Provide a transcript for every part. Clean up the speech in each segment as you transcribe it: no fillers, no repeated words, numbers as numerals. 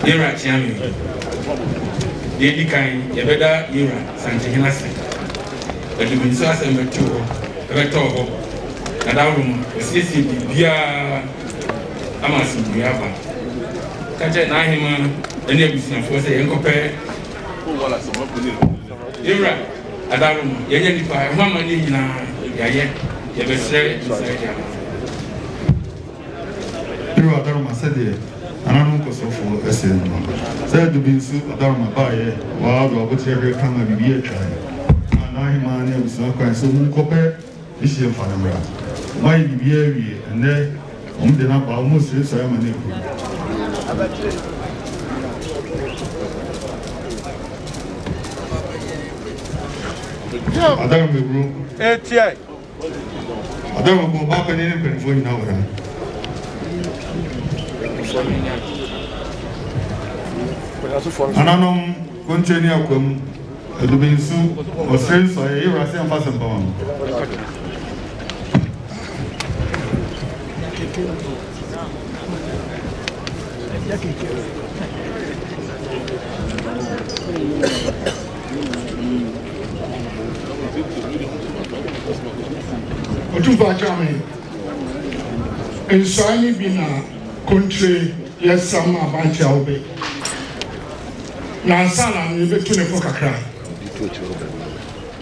Yera Chiami, Lady Kind, Yabeda, Yera, Asantehene, Adubinsukesehene, Asantehene, Rector, Adarum, Sisi, Bia, Amasu, Biaba. Kaja Nahima, and everything for the Encope. Yera, Adarum, Yanipa, Mamma Nina, Yaya, Yabesre, Adarum, I said, and I don't go so for Asiedu. Said to be soup, Adarum, buy while I would say, come and be a child. And I, man, was not quite so Muncope, this year for them. Why be here and there? The number almost is I am a neighbor. Adarum, room 88. Adarum go back and in for an hour. Ananom continue akom Adubinsukesehene or sense or a rasi and fast and pound. Otufa Jami in Swahili Bina country, yes, some about Yaube. Nansana, you bet to the Fokakra.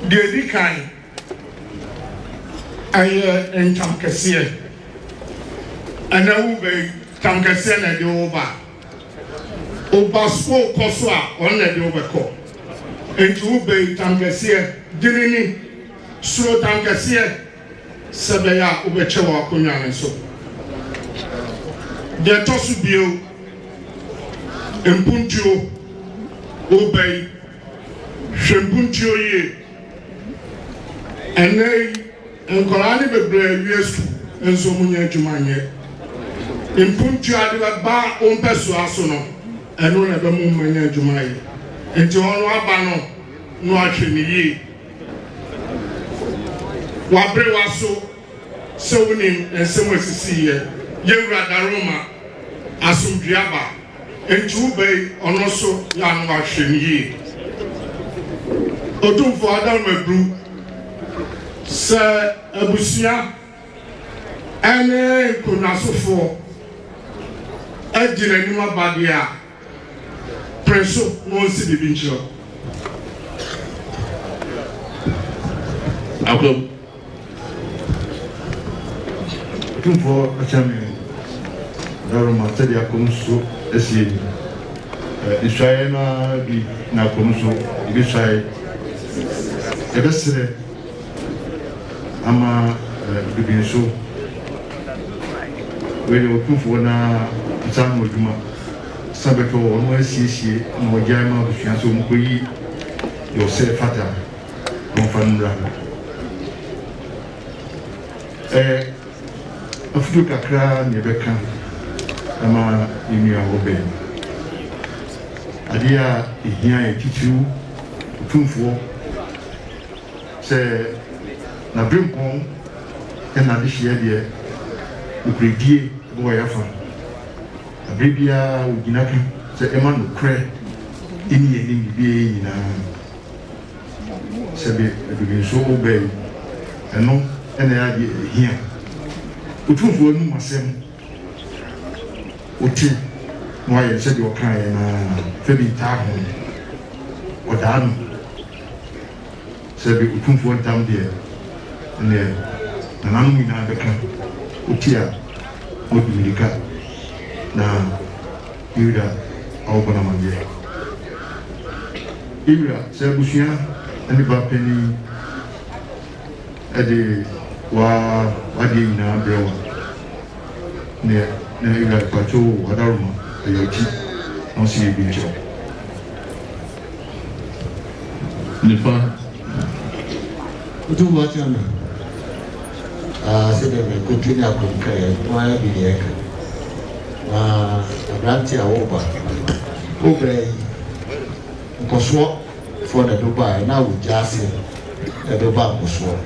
The Edikai, I in Tamkasia, and I will be Tamkasia and the Oba. Obaspo Koswa, one at the Overco. And to obey Tamkasia, Dirini, Slow Tamkasia, Sabaya, Ubechawa, Kunyan and so. The Tosubio, Impuntio, Obey, Shempuntio ye, and they and Korani be yes, and so munya Jumanye. Impuntio de ba on persuasono, and one of the Mumanya Jumay. And to all Wabano, no action ye. Wabre waso, so name and so much to see ye. Yewra Daroma, Asumbiaba, and Tube on also Yan Washin ye. Odum for Adam Mebru, Sir Abusia, and Kunaso for Edinema Badia, Preso, no city bincho. Otumfo achame Adaroma said Opemsuo Asiedu. Israel na bi na Opemsuo Israel. Ebesere ama Adubinsukesehene. Where Otumfo na Asantehene Oduma. Sabeto ono asiesie na ojama busuanso mkoyi yourself fata no fanura. Afudu kakra ne beka ama imi awobe adia ehia etitu Otumfo se na brimpon na dihye de ukredie bo yafa abibia uginaka se ema no kre ini eni bibi nyina se be Adubinsukesehene obey eno ena ya de ehia Otumfo nu masem oti no aye se de okan ye na febi ta ho odanu se be Otumfo ntam de ne na nanu nyina beka oti a odumilika na Yuda awbana manje Yuda se busia ani ba peni ade wadi na brewa ne Yuda pacho Adaroma ayoti no si bicho Nifa Utu wachana sede me continue akonkae moya bidieka na abranti awoba obre nkoso for the Dubai na ujase the Dubai nkoso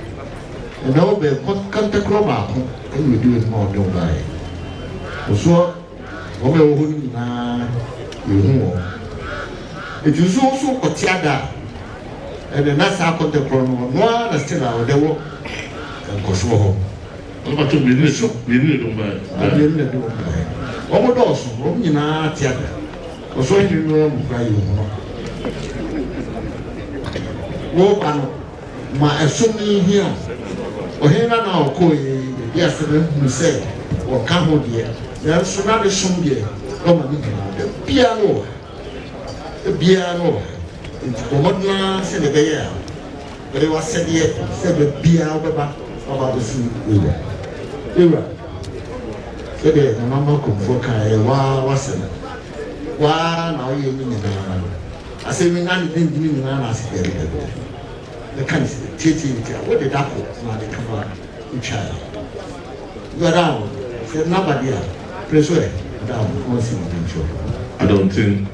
na obe kanta kroma ko we do it more Dubai nkoso obe wo ni na yehu it is also kotiada and na sa kanta kroma no na still na odewo nkoso ho What to be so? We need to buy. I didn't do it. Almost also, you know, theatre. Or so you know, my assuming here. Or here now, yesterday, we said, or come here. There's another song here. The piano. It's Omodna said the bear. But it was said yet, said the piano about the sea. Ewa sede na mama komfo kan wa wasena wa na oye ni na asemi na ni ndimi ni na asikere the kan titi what did that na the come ucha go down say nobody pressure down on see the show I don't think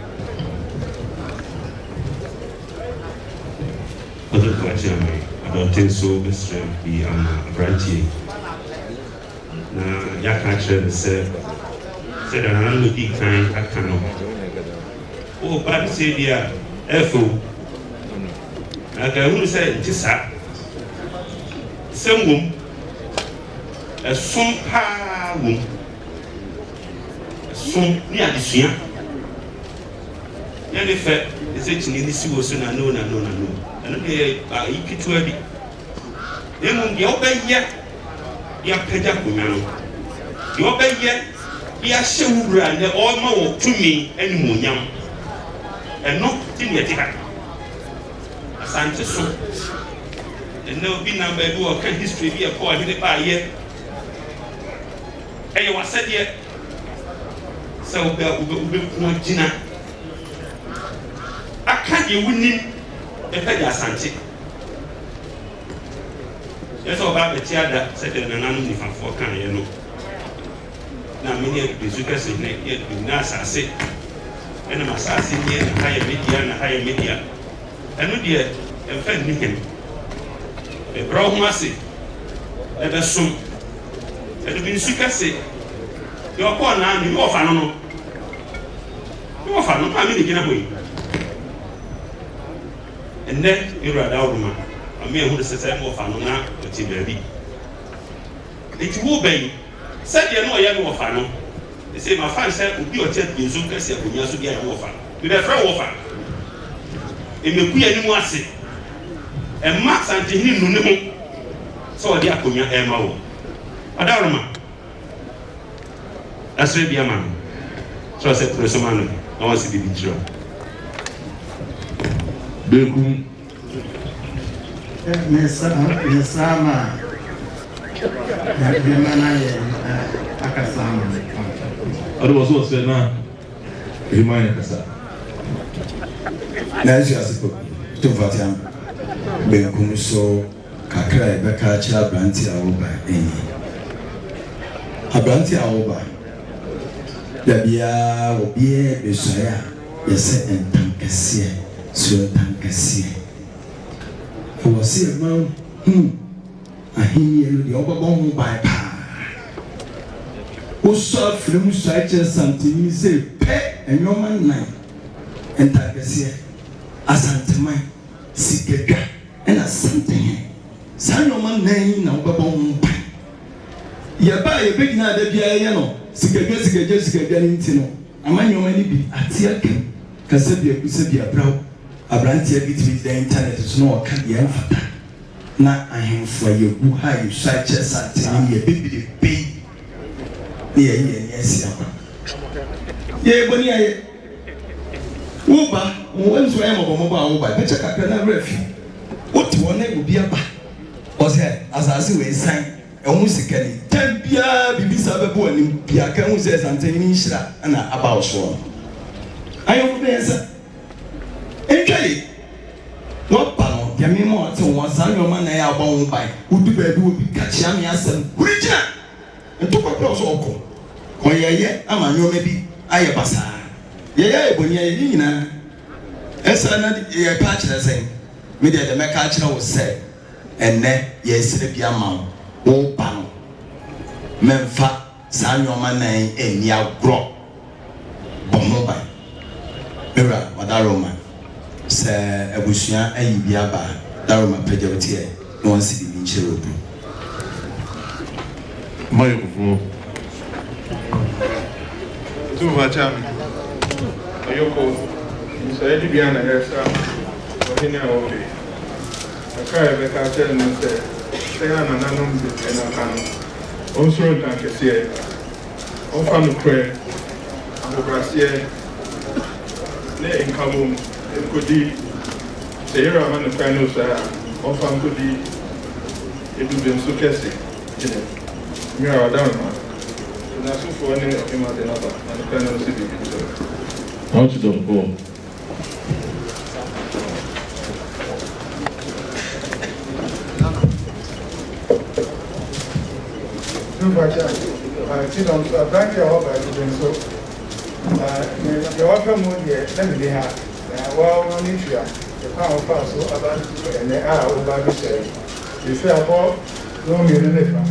other question I don't think so Mr. be a branch na yaka chere se da na no di kan aka no o ba se dia efo aga hu se ntisa sengum esom pa wum esom ni adisua ya le fe ese chini ni si wo so na no eno de ikitu abi emu de obaye ya pega kumano yo beye ya shewura ne o ma wo tumi animonyam eno ti ne tika asante so eno bi na ba bi o kan history bi e ko ahide ba ye eye wasade se ube ko jina aka ye wunim e pega asante yeso ba betiada sede na nanu ni fafo kan ye no na meni Adubinsukesehene ye na asase ena masase ni na higher media eno de emfa ni hem e bro ho ase e be som Adubinsukesehene yo ko na ni wo fa no ma me ni gina hoyi enne irada oduma ami ehu de sese mo fa no na oti baabi eti wo ben said ye no ye no fa no they say my fan say obi o che Adubinsukesehene akonya so bia ye wo fa we be fra wo fa e meku ye ni mu ase e ma Asantehene nu ne ho so odi akonya e ma wo Adaroma asre bi ama so se prosoma no na won se bi jiro Bekum Mesama akasama ado waso se na himaya kasa na ji asipo to fatiam Bekum so kakra e beka kira branti awoba abranti awoba da bia obi besoya yese entankese so entankese o se ma ahiye no de obaba ho bai pa o so frem so ache santini se pe enyoma nan entankese asanteman sikega ena Asantehene sanyoma nan na obaba ho bai yaba yebegina da bia ye no sikega ni ntino amanyoma ni bi atia kan kasa bia kusa bia braw abranti abitimi da internet so no ka ye mfata na ahemfo yegu ha you search Asantehene ye bibide pay ye esi akwa ye boni aye uba wonzo ye mo ba uba becha kakra na refi oti wona obi aba ose asase we san ehun sikani tabia bibisa bebo anim bia kan hu se Asantehene nhira na aba oso ayo be esa entwale no pa no ya mi mo ate won san yo man na ya aba won bai udu ba bi obi ka chia me asem kurigina ento kwa oso oko ko yeye ama nyo me bi aye basa yeye eboni ye nyina esa na ye ka kire sen me de me ka kire wo se enne ye sire bi ama wo pa no memfa sanyoma nan eni agro bomo bai era wadaroma se ebusuan ayi bi aba daroma pejawti e no won si bi nchire obu Mayo kufu tu vacham ayoko Asiedu bi ana esa ohini awobe akaya be ka chere no se ya na nanom bi na kan also thank you on fan prayer amokrasie ne inkamum kodi se yera man kan no sa on fan kodi Adubinsukesehene mira wadama na so for any of him at the number and kan no see bi how to do go I don't know. Thank you all by doing so. The welcome would be let me have. Well, one issue. The power of us about and they are over the same. You say about no me never.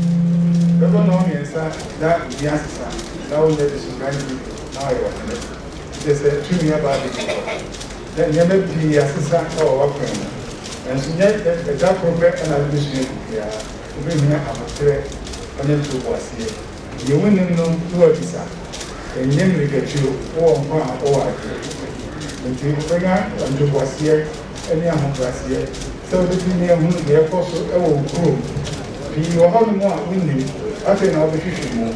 Don't know me that the answer. Now that is going to be now you are. There's a 2 year about it. Then you may be assistant or working. And so yet that program and I'll be here. To bring me up to to was here. You wouldn't know who is that. And then we get you or and you bring out and to was here, and young was here. So the near moon, the apostle, crew. You are how more winning. I think I'll be fishing more.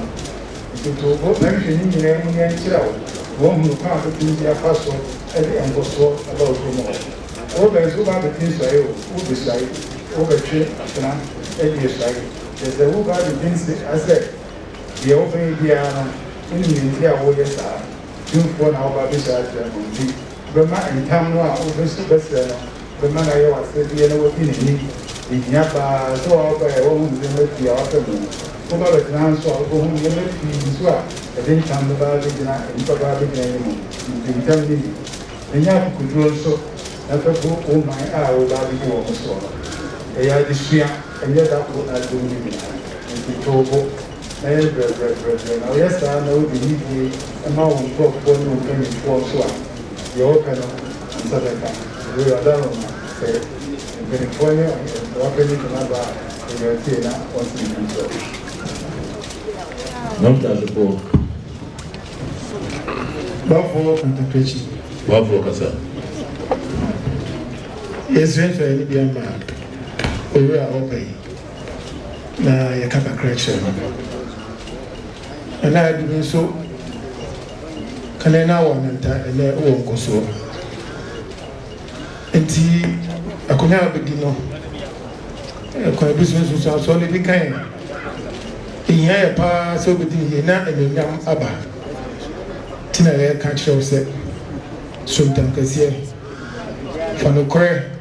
To go mentioning in and chill. One who can't be the apostle at the end was about tomorrow. All those who have the things I will decide over trip and your side. There's the wood garden things I said. The open piano in India, warriors are 2 4 hours beside them. Burma and Tamwa, open super, the man I was said, the other opinion. In Yapa, so out by a woman, they let the afternoon. Over the ground, so I'll go home and let the swap. I didn't come about it and probably anymore. In Germany, the Yap could also have a book on my eye without the war. They are the sphere. And yet I would not do it. And the Togo, now, yes, I know the need amount of book for no payment for swap. The open and Sadaka. We are down on say, in California, and opening another in your theater once in control. not as a book Buffalo contemplation. Buffalo kasa Yes, when for any young man. We are open. Na yakaka correction. and I do so. Can I now want and I won't go so. And see, I could never begin. A business was solid kind. In here, pa so between here now and young Abba. Tina catch yourself. Sultan Cassia. For no cray.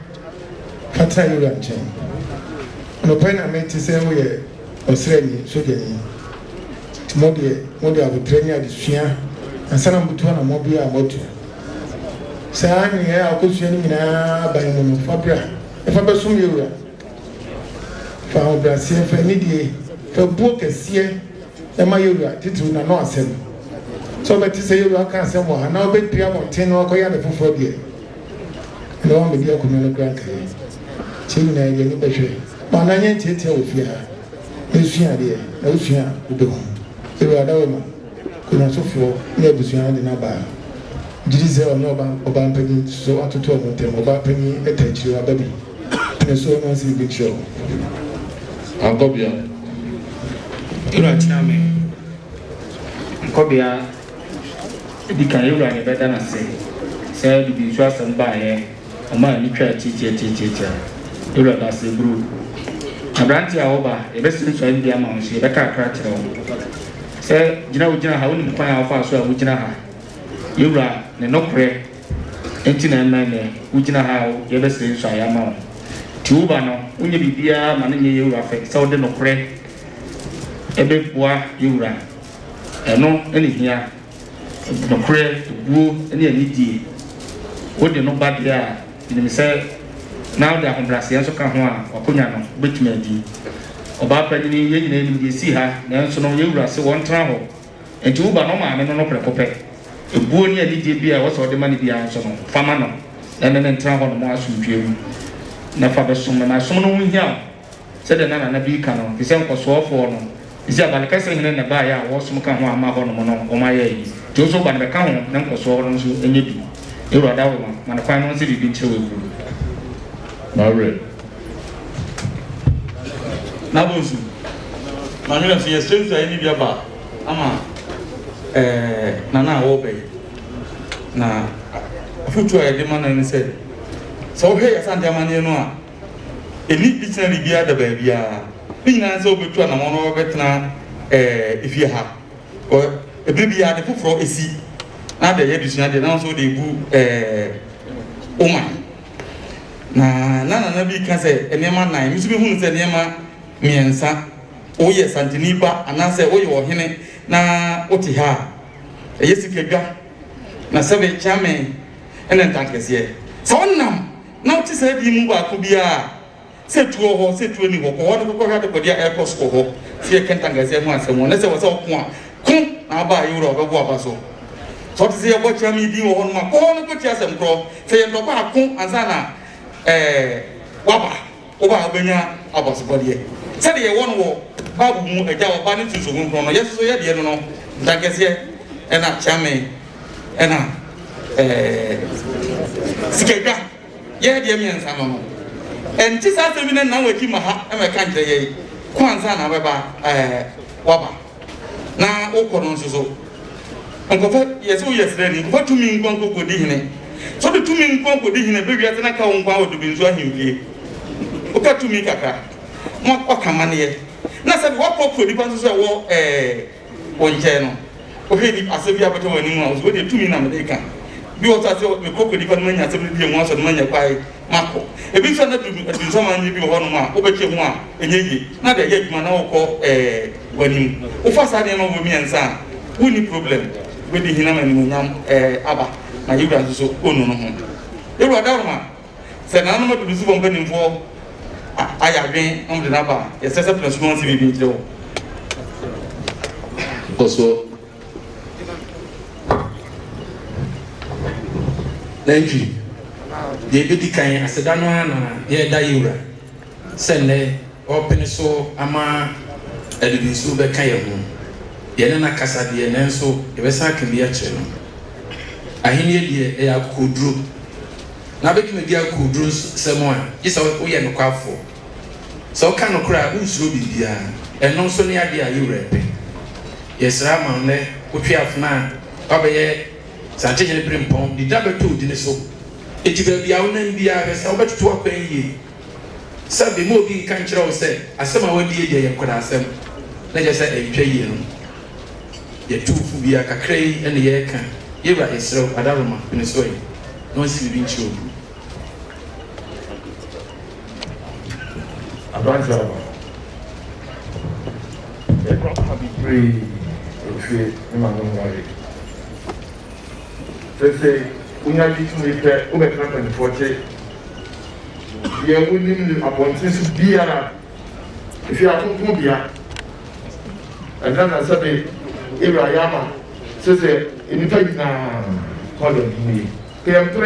Fata you ranch. No pen I meant to say we Australia, so getting. Modi I would train you this year, and some between a mobile about you. Say, I'm here, I'll put you in by Fabra. If I presume you found Brazil for any day, for book a seer, and my yoga, title no assembly. So, but to say you can't say more, and I'll bet Piamo 10 or Koyana for 4 years. And all the dear communal grandkids. Children, I get better. But I ain't tell with you. This year, dear, no fear, will be home. You are the woman. So for never see the number. Giselle no Obama so at to talk with them about penny attach your baby. And so no see big show. I'll go beyond. You know, Chami. Kobia, the can you run better than say. Say, you be trust and buy a man, you try teacher. You know, that's the brew. A branch over, a best in the amount, she better crack. Say, you know, how we find out fast, so we can you run, and no prayer. 89 men, we can have ever since I am on. Tubano, when you be beer, money you affect, so the no prayer. A big boy, you run. And no, any here, no prayer to woo any idea. What the no bad there, you say, now they are from Brazil, so come on, or Punyano, which may be. About penny, you see her, then so no you so one travel. And two but no man and no precope. A boon any beer was all the money behind some famano, and then travel the Mars from Pew. Never some and I saw no one here. Said the Nana Bicano, his uncle swore for no. Is that like I say in the buyer was some kind of Mahon or my age. Joseph and the count, Uncle swore on you and you. You are that one, and the final city being true. Margaret. Nabosu. Mamila si yesu za ni biaba ama nana wobe na futu a de mana ni said so he Asantehene no a eni bitena ni bia da ba bia bina so betu na mo no betena ifie ha o ebibia de foforo esi na de ye bisua de na so de bu oma na nana bi ka se enema nan mi so bi hunu se enema miensa oye santinipa anase oye ohene na oti ha eyesikega na sebe chame ene tankese so nam na oti se bi mu ba ko bia se tuo ho se tuo ni ho ko won ko ha de ko dia airport ko ho se kentankese mu asemo na se wo se ko na ba euro be bo abaso so ti se ye bo chame di ho no ma ko no ko ti asem kro se ye ndo ba ko ansa na waba oba obenya abaso bodie said ye one war babu mu eja oba ni tuso gun no yeso ye de no dankese ena chame ena sikega ye de mi ensa no enti sa se mi na waki ma ha e me kan je ye kwanza na baba waba na okono nso nkofa yeso yesre ni nkofa tumi nkwanko kodi hene so de tumi nkwanko kodi hene be wiate na ka wonkwa Adubinsukesehene ahimfie oka tumi kakra mo okamane na sabi wa kokro di panso so wo onje no o he di asebi abato wani mu so de tumi na medeka bi o ta se me kokro di panso manya asebi di mu aso manya kwai mako e bi so na Adubinsukesehene bi ho no ma o beche ho a enyeyi na de ye dwuma na wo ko wani mu o fa sa de no bo miensa woni problem we di hina mani mu nyam aba na yibra so onu no ho e ro adaroma se na no ma dubisu bo mbani mfo aya ben on de naba yes essa transformation se bibi tro Koso Nenji de bidi kan aseda no na ye da yura sene open so ama Adubinsukesehene be kan ye ho ye na kasa de ne nso ye be sa kan bi a kire no ahini de e akoduro na be kime dia koduro semo a isa o ye no kwafo so kan no kra unsuro bibia eno so ne ade a yura pe yɛsra ma ne wotwe afna ɔbɛyɛ Asantehene Primpɔn di dabeto di ne so eti baabi a wonam bia hwɛ sɛ wobɛtoto akwan yie sɛbe ma obi nka nkyerɛ wo sɛ asɛm a wadi yɛ yɛ nkɔda asɛm na gye sɛ ɛntwa yie no yɛtuufo bia kakra yi ɛne yɛreka yɛwura yɛsrɛ wo adaroma ne so yi na ɔnsi biribi nkyerɛ obi Adubinsukesehene. The crop have been free if you remember. Say, we are getting to over 2040. We are winning the abundance of beer. If you are going to beer, and then I said, Ibrahima says, in the call of me. PM3,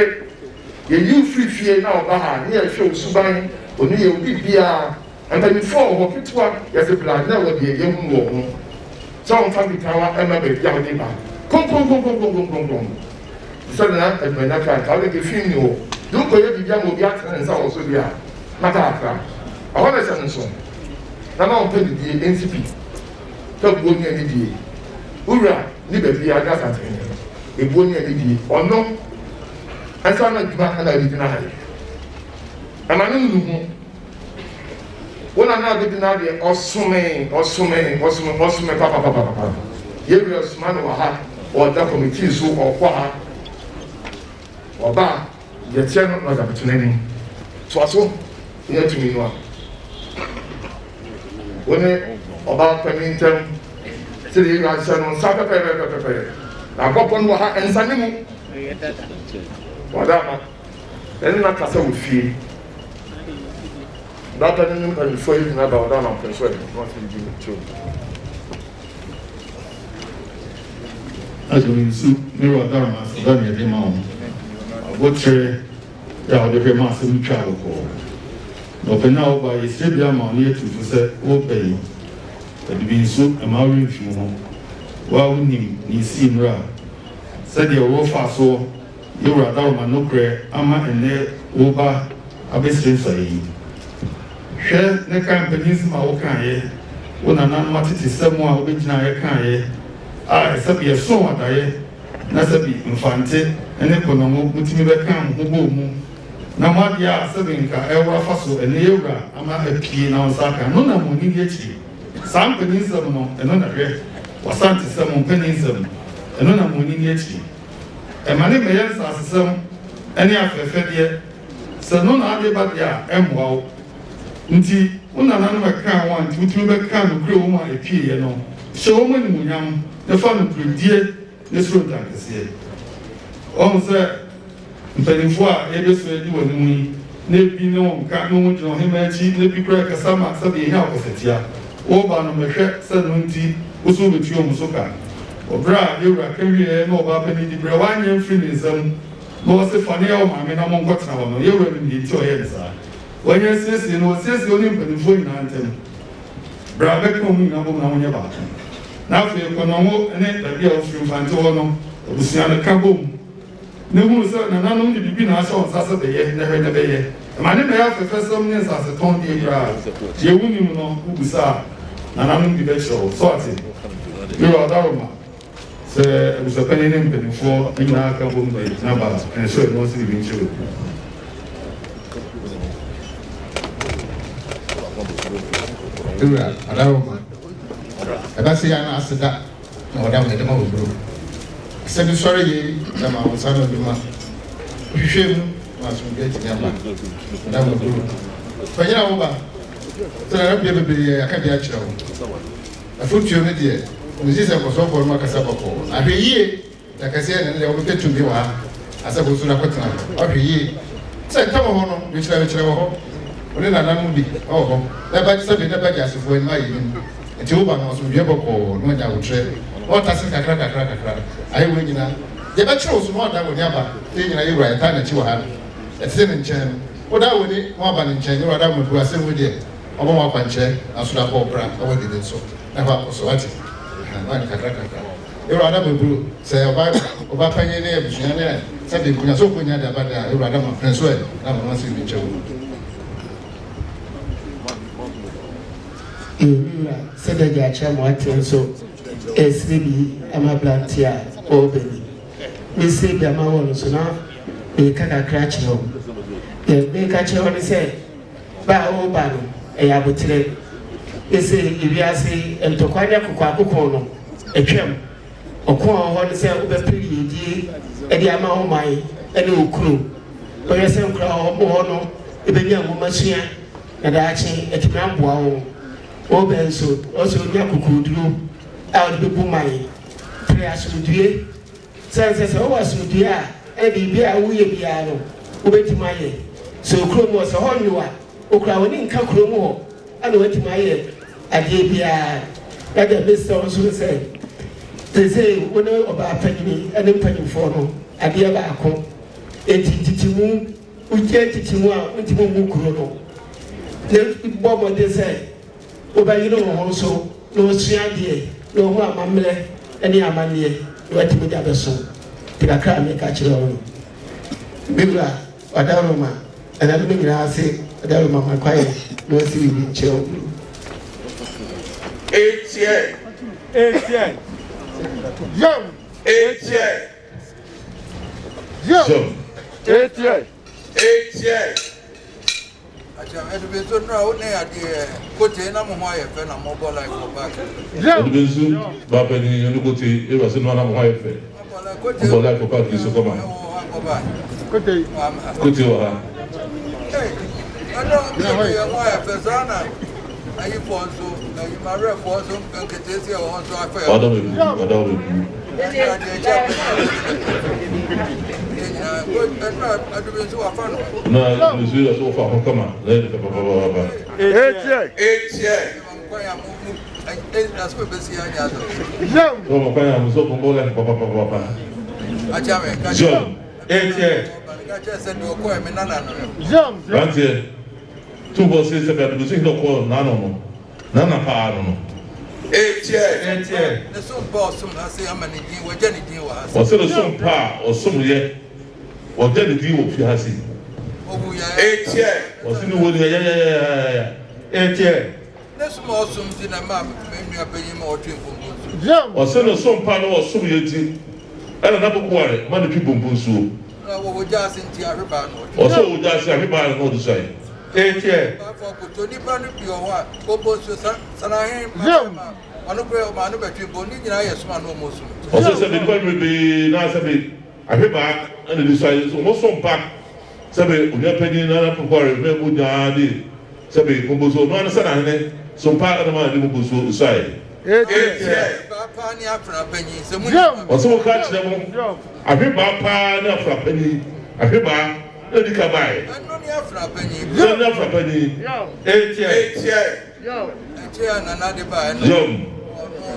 you free fear now, Baha, near show Suban. Oni ye obi bia antanifo ho pitwa yase blood na wo de ye hu wo ho so on fa bitawa ema be bia wo de ba kom so na admena ka ka de film ni wo du ko ye bibia mo bia kan sa wo so bia mata akra aho na se nso na ma on pe di NCP to bo ni ani di ura ni be bia ga Asantehene e bo ni ani di ono ansa na duma ana di na ha amanu nuhu wona na be na de osume papa yewi osman wa ha o da committee so okwa ha oba ye tie no da betunani so aso ye tumi no wona oba pamintem se de ya se no sa pepe na gopon wa ha ensane mu wada ma na kasa wo fie that doesn't mean before you know about that. I'm persuaded. What will you do? Adubinsukesehene, mirror Dharma, Sudan, the Imam. What trade? Yeah, the master will travel for. Open now by a stadium on here to say, obey. Adubinsukesehene, a marine funeral. While we see Ra. Said your rough so you are Dharma no cray, Ama and Ne Oba Abestrin. Share the companies ma wokan ye wona nan matete samu a obegina ye kan ye a sabi ye so wada ye na sabi infante ene konomo mutimi be kan ho bo mu na madia sabi nka ewra faso ene yewra ama apie na onsaka no na moni ye chi sam companies no eno na hwe wasante samu companies eno na moni ye chi e mane me ye sa asem ene afefe de se no na ade ba dia emwa nti una na no beka wan nti utumi beka no kure wo ma epie ye no hye wo mani munyam ne fa no kredie ne suro tankese o se mpanifo a ebe so edi woni mu ne bi ne won ka no mu jino hemachi ne bi kura kasama sabe ihe akosetia wo ba no mehwe se no nti uso betu o musoka obra yewra kawie no ba pani di bra wanye mfiri ne nsam no se fane ya o ma me na mo nkotena wo no yewra ni ti o ye nsa when you say no, says the only phone anthem. Brave come na wonye ba. Na fe kono ene da bia ofri mfante wo no, obusia na kabom. Ne hu so na nanu de bibi na asho nsasa be ye, na hwe na be ye. Ma ne me ya fe fesom ne nsasa ton de bra. Je wuni mu no ubusa na nanu bi be show. So ati. You are daroma. Se obusa pani ne mpenifo ina kabom be na ba. En so no si bi ncho. Ura, Adaroma. Abasi yana asida na wadam edema obro. Sebi sori ye na ma wonsano duma. Hwehwem ma so ge ti nyamba. Wadam obro. Fanyina wo ba. Tana rabia bebe akadi a kire wo. Afutuo ne de. Nisi ko so for ma kasa bako. Ahweye na kase na ne wo betu bi wa. Asabo so na kwetana. Ahweye. Se tamo ho no, bi kire wo. Oni na nanu bi oho na ba tse bi na ba jasefo en mai ni enti wo ba na so dwe boko no nya wo tre o ta se kakra ayi wo nyina ye ba kire so no da wo nya ba te nyina ye right ta na chi wo ha etse ne nchen o da wo ni mo ba ne nchen ye da mo du asem wo de obo mo kwa nche aso da bo bra o de de so na ba ko so ati na kakra ye da mo bru se o ba panye ne e busunya ne se de kunya so kunya da ba da ye da mo prince we na mo se bi chewo said that I am watching so esribi amabrantia obeni misi bi amawo so na e kaka krachi ho e kachi ho ni se ba o ba no e yabotre ese ibiase entokwanya kokwa no etwem okon ho ni se obepiri yedi e di ama ho mai ene okuro oye se nkura ho no ebenya ngomasua na daachi etimamboa ho obenso oso nya kokuduro a bebu mai pre asudue sense o wasudue a e bi a wuye bia no obetimaye so kromo so honwa okura woni nka kromo ho ana wetimaye ade bia na the minister also say they say when oba panyi ene panyimfo no ade ba akọ etititimu uje titimu a ntimo mu kuro no ne bobo de say oba yino ho so no sua de no ho amamle ene amanie wetimi da beso tikakra me ka kire ho bibla adaroma ana bi ngira ase adaroma makwaye no si bi cheo Etienne. Jom. Adubinsukesehene no one ade kote na mo ho ayefe na mo bola for back. Adubinsukesehene babeni yonu kote e wa se no na mo ho ayefe. Bola for back so come on. Kote wa. Hey. Ano mo ayefe sana. Ayi fonso, ayi mare fonso nketesi e won so afa. Wadawe. Adubinsukesehene wa fa no. Na Adubinsukesehene so fa ho kama. Le de papa. Etienne. Kwanya mu aso besi anya so. So mo kwanya mu so bola papa. Achame ka. John. Etienne. Ka chese do ko e menana no. Jom. Rantie. Tu você se perde do cinco com nana pa no. Etienne. The son boss na say amani din we jani din wa hasi. Você no son pa o som ye. O jani din wo fi hasi. Obu ya. Etienne. Você no wo ya. Etienne. The small sum din na ma me nua panyin ma o twen pompo. Jom. Você no son pa no o som ye ti. Ela na boko are ma no twi pompo. Na wo ja sinti areba no. O so wo ja si areba no do sai. Etienne. Tony Brand be or what? Sanahin, ano prayer, man, but you boni na yes man no mosu. Also said the point be na sabe areba and the size so most on pack sabe unya penny na pokore me mu nya de sabe pompo so no na sana so pa na ma de pompo so sai. Etienne. Papa ni afra penny se mu. Also catch them. Areba pa na afra penny. Areba na di ka bai. Ano ni afra penny. So na afra penny. Etienne. Etienne na na de ba. Jom.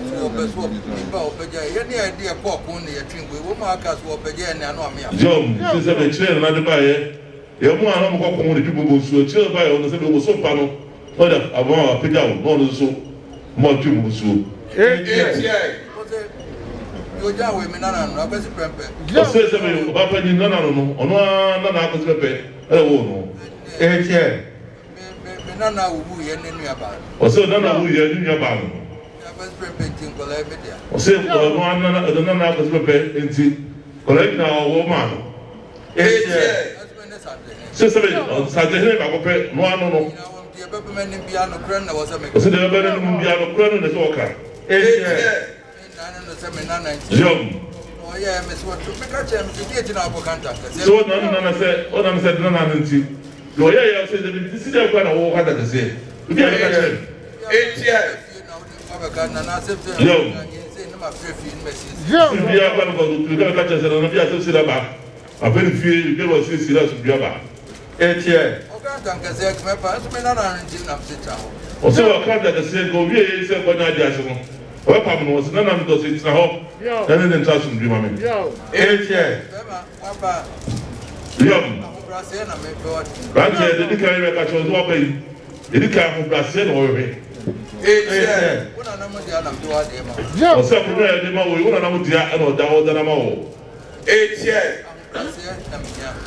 So beso ba opeja ye ni idea ko ko ni ye twingwe wo ma aka so opeja ni ano amia. Jom, se se be chere na de ba ye. Ye mu ana mo ko ko ni pipo so chere ba ye on se be wo so pa no. O da abon opeja wo no so mo twu mo so. Etienne. Yo ja we me nana no abesi prempe. O se be ba pa ni nana no ono na na akose pepe. E wo no. Etienne. Me nana wu ye nenu aba. O se nana wu ye nenu aba no. O se no nana akose pepe enti collect na wo ma no. Etienne. Se be Asantehene ba ko pe no ano no. O se de be no bia no kura no ne so ka. Etienne. Jom. Oh yeah, me so to make a chem to get na abokanta. So na say, o na say na nti. Lo ya say the this is kwa na wo kata say. Bi a ka chem. Etienne. Jom. Jom. Bi a kwa no to ka chem say na bi a say ba. A verify que você se lá subiu ba. Etienne. O ka tanka say me pa so me na nti na se cha. O se o ka da say go bi e say kwa na dia so. O pa mo no se na na do say na ho. Na ne nta so bi ma me. Etienne. Papa. Jom. Brase na me pe Brase de dika re ka cho do ba yi. De dika ho brase no we. Etienne. Una na mo dia na do ade ma. O se ko na de ma we una na mo dia na o da o da na ma wo. Etienne.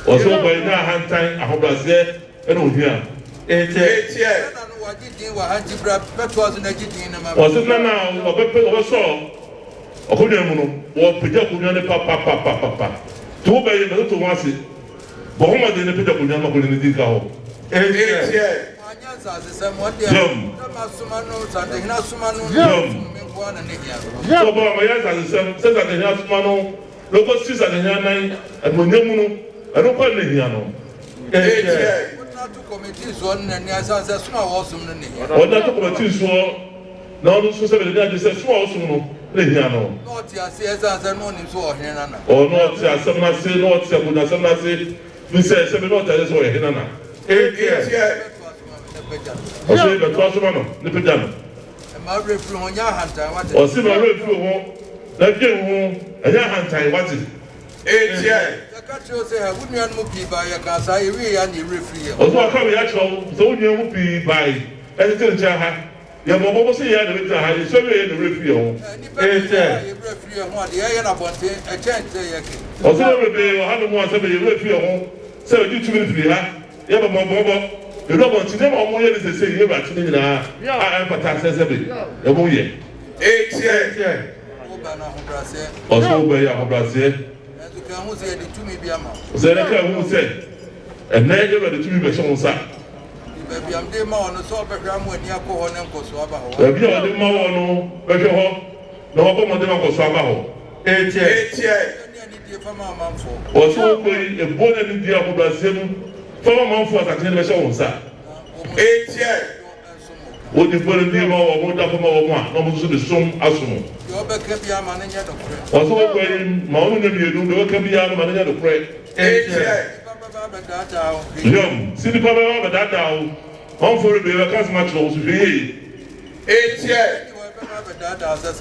O se ko na hantan ahobrase e no hia. Etienne. Na no wa gidin wa hanti bra peto azu na gidin na ma. O se na o be so Okonya mu no wo pagya konya ne papa to ba ye no to wase bo ho ma de ne pagya konya ma konya ne di ka ho so ba ma ya sa se sa de ya suma no lo ko si sa de ya nan amonya mu no ero kwa ne hia no committees on and as a small awesome. Or not to committee so now the society that is a small awesome. Not yes, as a morning so or not as some say, not some say, we say 7 not as well. Hinana. 8 years. I say, but what's the man? The pajama. My review on your hand, or see my review. That game, and your hand time, what's it? 8 years. I wouldn't move by a gas. I really and you refree. Also, I come here, so you will be by anything. Your mother say, I had a survey in the review. I can't say, also, I had one survey review. So you 2 minutes, you have a mobile. You don't want to them or more than say, you're right to me now. I empathize a bit. A more year. 8 years. Also, by our Brazil. Say that who said, and then you're ready to be a son. Baby, I'm the man on the soap program when you're going to Kosovo. Baby, I'm the man on the no, come on, the Kosovo. 8 years. Also, a born in the Abu Brazil, 4 months for a generation, sir. 8 years. What you put in the more or more than one, almost the sum as soon. Also, when Mount you do, there can be a man to pray. 8 years. Young, see the power of that down. One for the cast much loss to be 8 years. You have that as a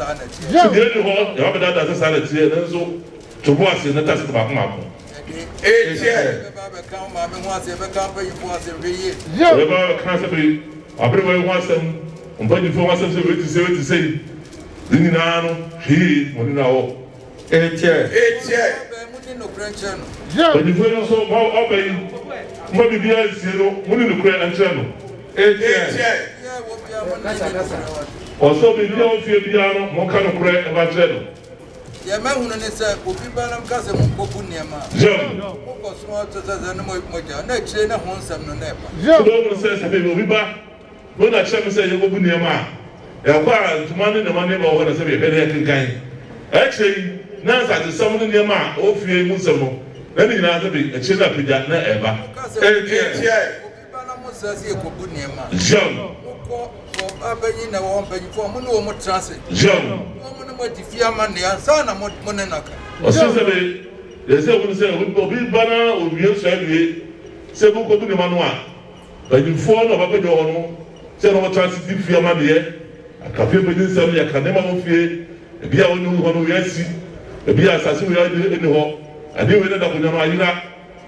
sanity, and so to watch in the test of our 8 years. Everybody wants them, but if you want them to say, Dinano, he, Monino, 8 years. 8 years. But if you so how obey, maybe be a zero, Monino and channel. 8 years. Also, be no fear piano, more kind of prayer about channel. The man who said, Opibanam Cousin Popuniama. John, next year, no one some never. John says, I will be back. When I shall say, you will be near ma. To money the money about what I say, very kind. Actually, now as a someone near ma, or fear Musamo, then you know, a chill up with that ever. 8 years. John. John. Or Saturday, they say, we say, we will be banner, we will say, Sebu Kobu de Manoa. But you fall of a pedono, send over transit fear money, a cafe within some year can never fear, a beer on who we see, a beer assassin we are in the hall, and you will end up with Namina,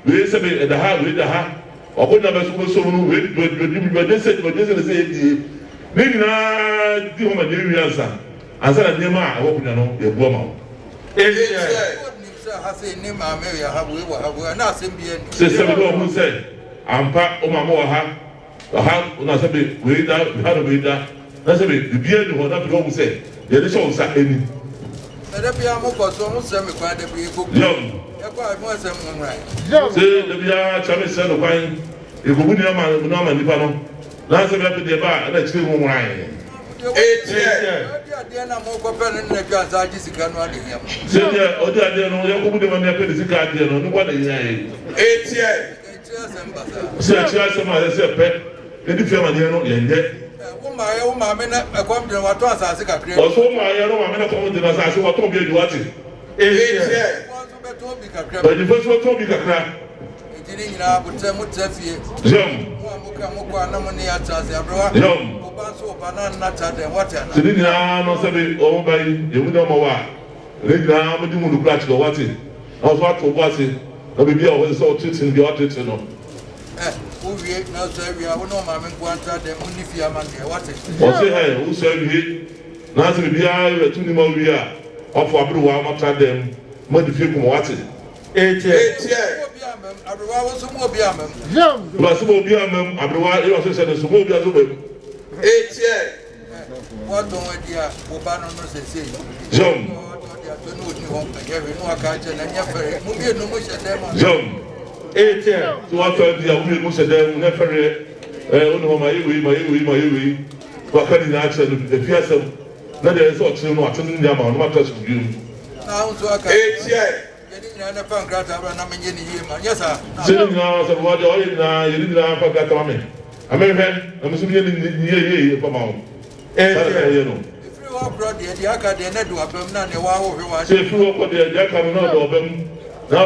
we say at the heart with the heart, or put numbers who so wait, but they said, but this is the same. Maybe not the woman, the answer. Answer at Nema, I hope you know, the woman. 8 years. Say, who said, I'm part of my more half, a half, when I said, we had a waiter. That's a bit, the beard who not to say, the additional sat any. Let be a more almost semi quite a big book. Young. Say, the beer, Charlie said, of wine, if we wouldn't have a normal Nipano. Last of the bar, and let's go wine. 8 years. Say, oh, dear, no, you wouldn't have a physical idea, no one is 8 years. Say, I said, a pet, the different and yet. Also, my man, come to us, I saw what Toby watching. 8 years. But the first one told me a crack. Jump. No sabi o ba yi e wudo mo wa le gina mo di mu lu clutch go what it I was what to what it no be be o so treating the audit no who we now say we are no ma me kwanta dem uni fia man dey what it o say hey who say we na say be a tu ni mo wi a of abru wa ma tra dem mo di fi ko what it 8 years abruwa wo so mo bi amam ba so mo bi amam abruwa e o say so mo bi aso 8 years What don't we dear? Obano no say. John. John. 8 years. To what we must have done never. My what can you answer the fearsome? Not there is what you know, attending them on what does you. Now, so I can 8 years. Yes, sir. Sitting now, so what you didn't have forgot to me. American, I'm assuming near from home. 8 years. The academy do a permanent wow. Say, if you walk on the deck, I'm not of them. Now,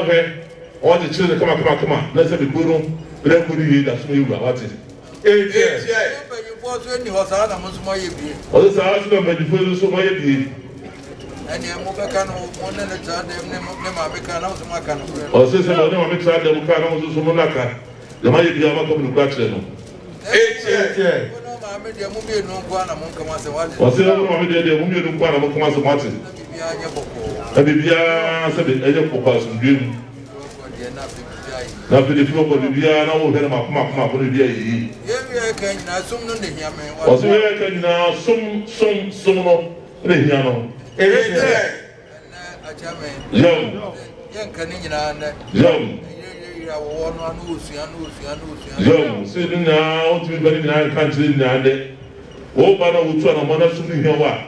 all the children come on. Let's have a good room. But I couldn't hear that's me. What is it? 8 years. You was almost my baby. All this house number before so my baby. And you are one and a child, them, or since I know I'm excited, I'm going to Sumonaka. The might be a welcome to Gratchen. 8 years. Or say, I'm going to the woman who come as a Martin. I be said it, I don't pass and dream. Now, if you go to be an old head of my will be a or so I can now some more. Young. Young, sitting now to be very nice country now. Oh, but I will try to manage to hear what.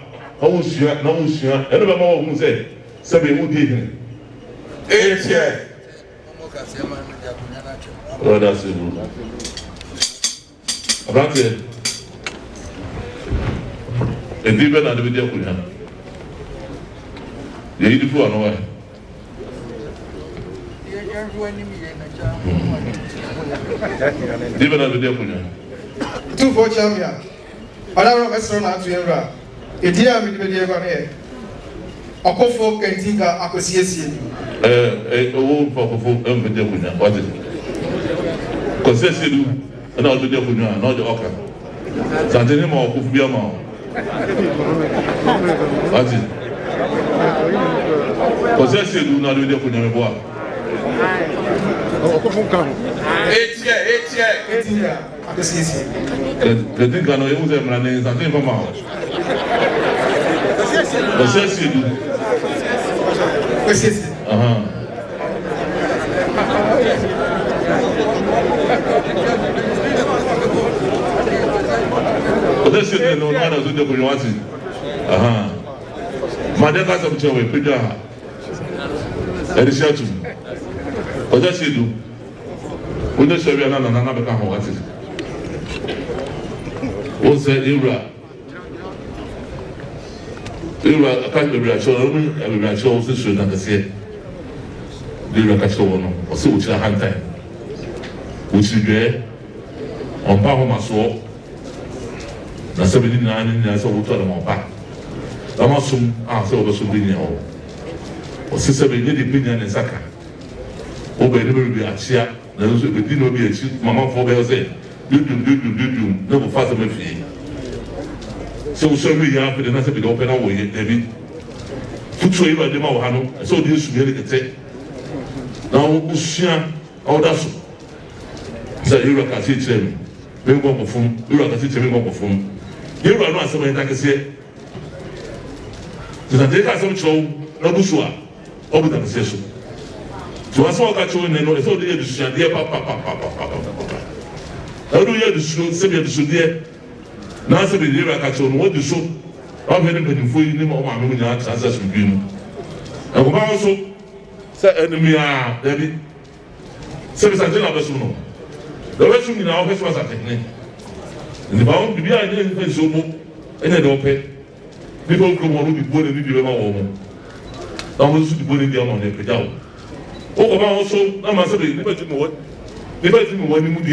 I will share, no share, and no more who said, Sabi would give him. 8 years. Oh, that's it. About it. And even at the video, you need to go on away. Even at the video, 2 for champion. I don't know restaurant to Yara. A dear me, a coffee can think Akwasi. A old for Empedicuna. What is it? Because Asiedu, and all the Depuna, not the Oka. Asantehene or Kufiama. What is it? Because Asiedu, not the Depuna. 8 years. The thing I know you was a man is a thing from out. Because Asiedu. Let's say no one has to do what you Madam has some trouble with Pija. And it's here to me. What does he do? When they show you another become what is it? What's the Ira? Ira, I can't be reassured. I will reassure also should not say. Ira Cachono, or so which are hand time. Which you get on Pahomaso. Na 79 years old to them back. I'm also also being home. Or sister be the opinion in Saka. Obey never be a chia, those who didn't be a cheap mamma for Bell say, do, no faster me fee. So we have the answer to open our way, David. Future by the Mahano, so this should be a take. Now, Usia, all that's so you can see them. We go perform, you can see them go perform. You are not something that can say. The day has some show, no Bushua, over the session. So I saw that you know, it's all the edition, dear papa. How do you show, say the should now say the river catch on what you show. I'm heading for you, name of my women as a swim. And also, say enemy are, David. Say, Santana Bessuno. The rest of me now has was a technique. In the bound to be I didn't so much, and I don't pay. People come on with the body in the woman. I was to put it down on every down. Oh, also, I must say, never to know what. Never to know what you would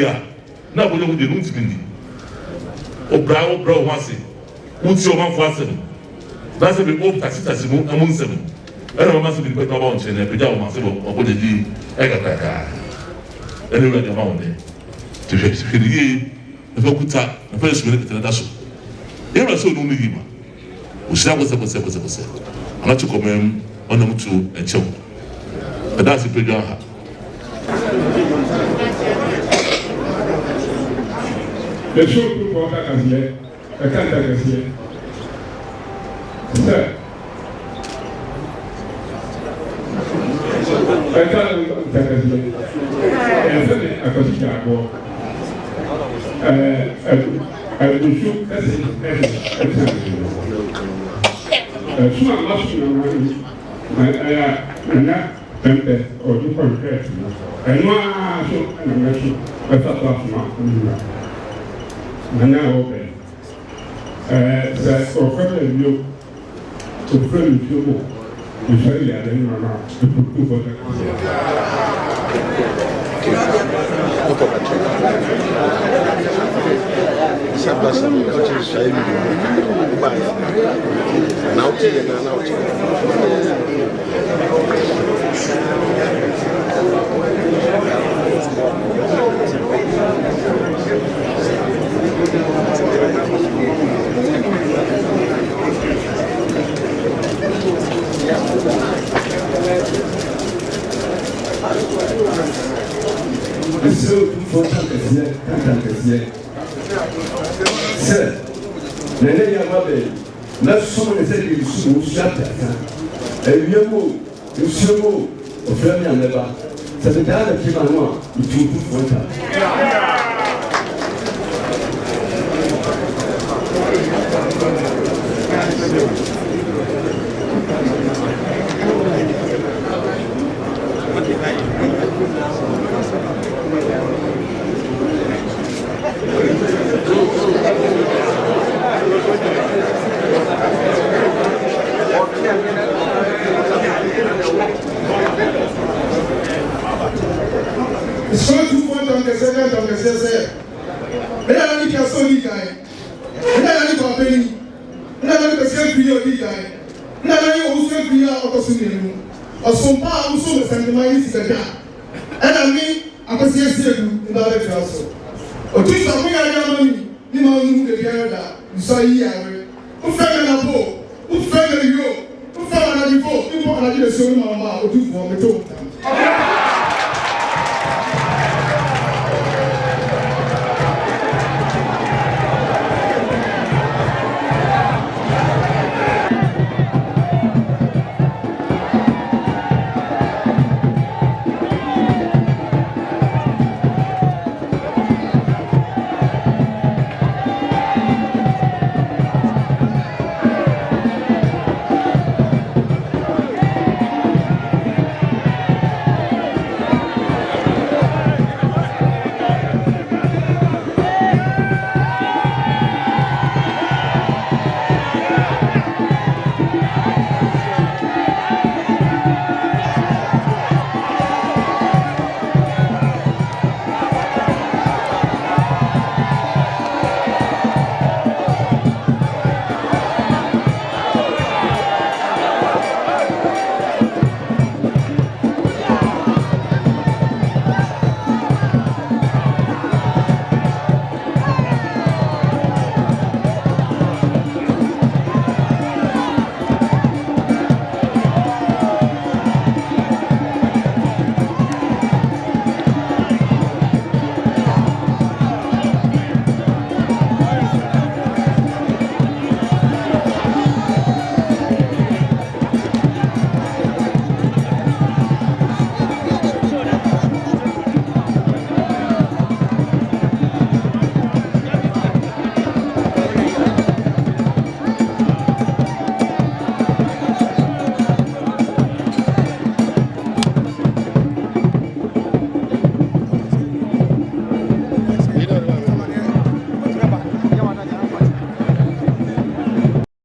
now we don't do it. Oh, brow, once it. What's your mouth for them? That's a bit old Tassimo among them. I don't must be put about in every down myself or what they did. I got that. Anyway, the mountain. To the year, the Vokuta, the first minute in the Dash. Here I saw only him. Which that was a I'm not to come on them to a choke. But that's a pretty hard. The show group of Kakazia, a Kakazia, Sir. I can't Asiedu in that council. Otusa we are yamani, ni ma nu de biara you say here. Who fell na po, who fell na yo, who fell na before, people na dey so ma otu for me to.